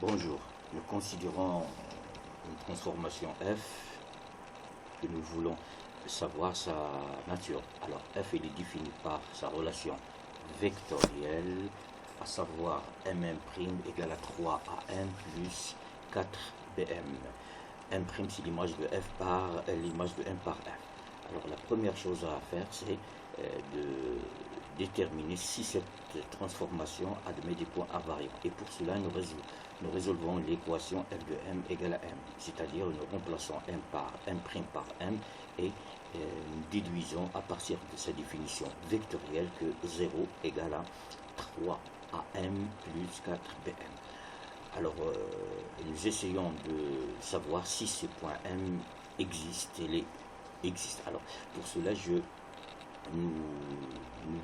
Bonjour, nous considérons une transformation f que nous voulons savoir sa nature. Alors f il est défini par sa relation vectorielle, à savoir mm' égale à 3am plus 4bm. M' c'est l'image de f par l'image de m par f. Alors la première chose à faire c'est de déterminer si cette transformation admet des points invariants. Et pour cela, nous résolvons l'équation f de m égale à m, c'est-à-dire nous remplaçons m par m et nous déduisons à partir de sa définition vectorielle que 0 égale à 3am plus 4bm. Alors, nous essayons de savoir si ce point m existe. Alors, pour cela, nous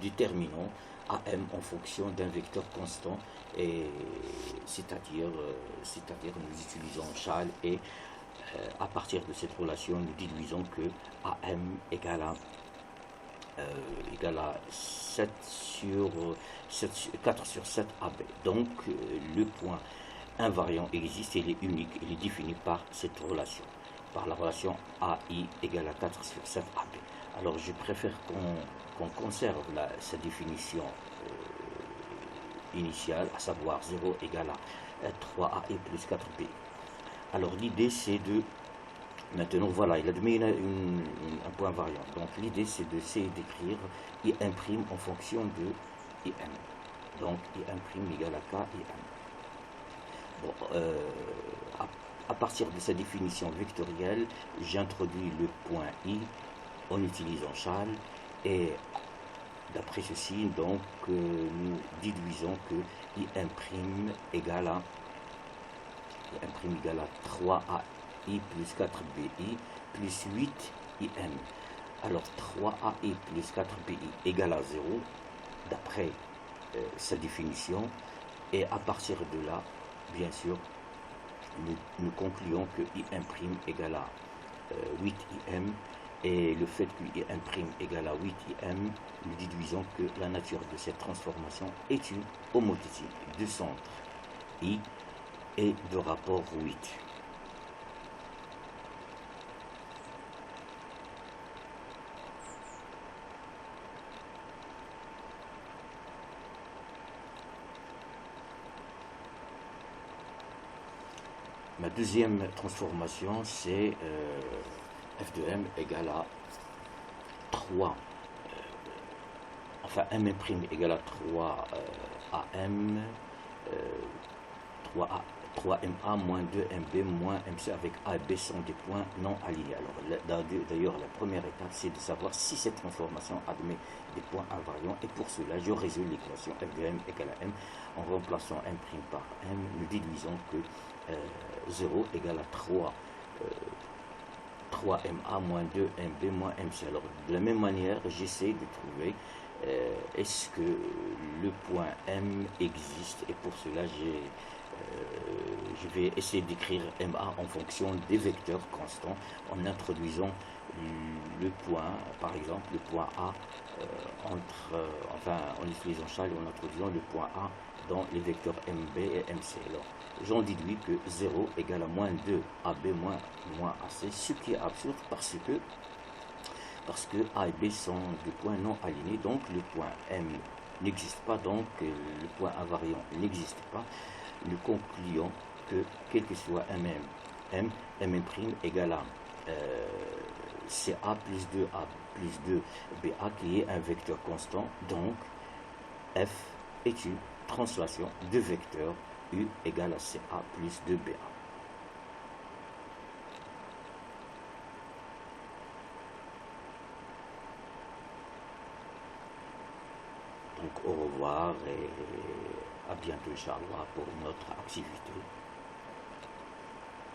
déterminons AM en fonction d'un vecteur constant, c'est-à-dire nous utilisons Chasles et à partir de cette relation, nous déduisons que AM égale à 4 sur 7 AB. Donc, le point invariant existe, il est unique, il est défini par cette relation, par la relation AI égale à 4 sur 7 AB. Alors, je préfère qu'on conserve sa définition initiale, à savoir 0 égale à 3AI plus 4B. Alors, l'idée, c'est de... Maintenant, voilà, il a donné un point variant. Donc, l'idée, c'est d'essayer d'écrire I' en fonction de IM. Donc, I' égale à K, IM. Bon, à partir de sa définition vectorielle, j'introduis le point I en utilisant Chasles et d'après ceci, donc, nous déduisons que I' égale à 3AI plus 4BI plus 8IM. Alors 3AI plus 4BI égale à 0 d'après sa définition, et à partir de là, bien sûr, nous concluons que I' égale à 8IM, et le fait que I' égale à 8IM, nous déduisons que la nature de cette transformation est une homotétique de centre I et de rapport 8. Ma deuxième transformation, c'est f de m égale à 3. Enfin, m' égale à 3am, 3ma moins 2mb moins mc, avec a et b sont des points non alignés. Alors, d'ailleurs, la première étape, c'est de savoir si cette transformation admet des points invariants. Et pour cela, je résous l'équation f de m égale à m en remplaçant m' par m. Nous déduisons que 0 égale à 3ma moins 2mb moins mc. Alors, de la même manière, j'essaie de trouver est-ce que le point m existe, et pour cela, je vais essayer d'écrire MA en fonction des vecteurs constants en introduisant le point, par exemple, le point A en utilisant Chasles et en introduisant le point A dans les vecteurs MB et MC. Alors, j'en déduis que 0 égale à moins 2 AB moins AC, ce qui est absurde parce que A et B sont des points non alignés, donc le point M n'existe pas, donc le point invariant n'existe pas. Nous concluons que quel que soit M' égale à CA plus 2A plus 2BA, qui est un vecteur constant, donc F est une translation de vecteur U égale à CA plus 2BA. Donc au revoir et à bientôt, Inch'Allah, pour notre activité.